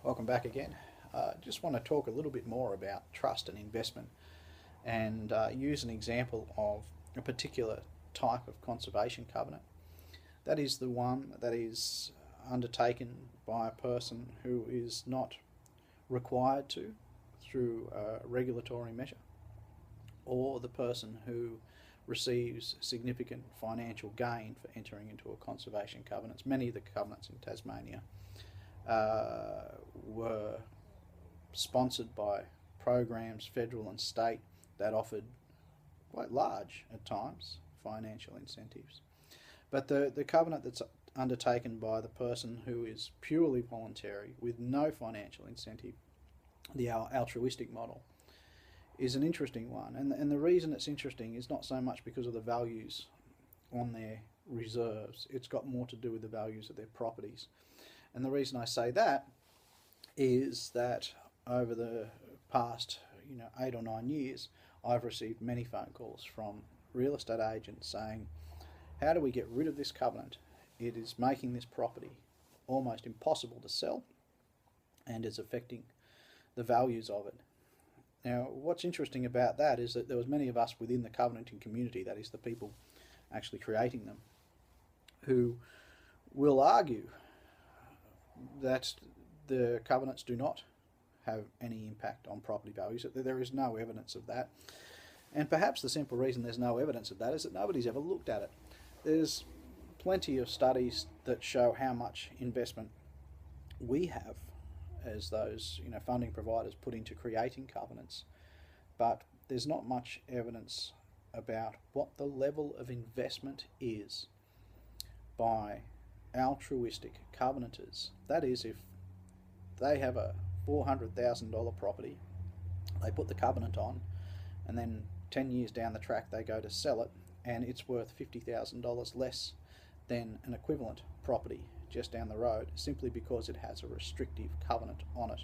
Welcome back again. Just want to talk a little bit more about trust and investment and use an example of a particular type of conservation covenant. That is the one that is undertaken by a person who is not required to through a regulatory measure, or the person who receives significant financial gain for entering into a conservation covenant. Many of the covenants in Tasmania were sponsored by programs, federal and state, that offered quite large, at times, financial incentives. But the covenant that's undertaken by the person who is purely voluntary with no financial incentive, the altruistic model, is an interesting one. And the reason it's interesting is not so much because of the values on their reserves. It's got more to do with the values of their properties. And the reason I say that is that over the past 8 or 9 years, I've received many phone calls from real estate agents saying, how do we get rid of this covenant? It is making this property almost impossible to sell and is affecting the values of it. Now, what's interesting about that is that there was many of us within the covenanting community, that is the people actually creating them, who will argue that the covenants do not have any impact on property values, that there is no evidence of that. And perhaps the simple reason there's no evidence of that is that nobody's ever looked at it. There's plenty of studies that show how much investment we have as those funding providers put into creating covenants, but there's not much evidence about what the level of investment is by altruistic covenanters. That is, if they have a $400,000 property, they put the covenant on, and then 10 years down the track they go to sell it, and it's worth $50,000 less than an equivalent property just down the road, simply because it has a restrictive covenant on it.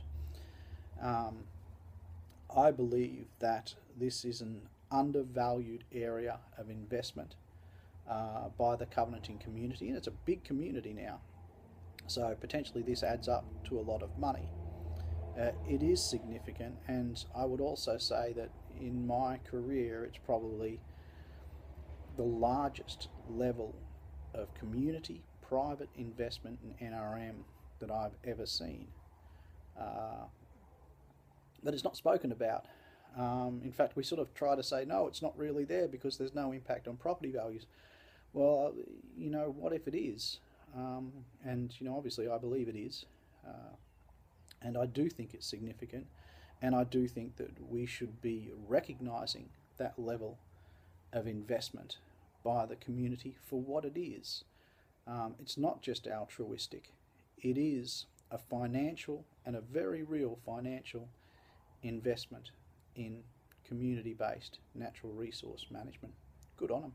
I believe that this is an undervalued area of investment by the covenanting community, and it's a big community now, so potentially this adds up to a lot of money. It is significant, and I would also say that in my career it's probably the largest level of community private investment in NRM that I've ever seen. That is not spoken about. In fact, we sort of try to say, no, it's not really there because there's no impact on property values. Well, what if it is? And obviously I believe it is. And I do think it's significant. And I do think that we should be recognising that level of investment by the community for what it is. It's not just altruistic. It is a financial and a very real financial investment in community-based natural resource management. Good on them.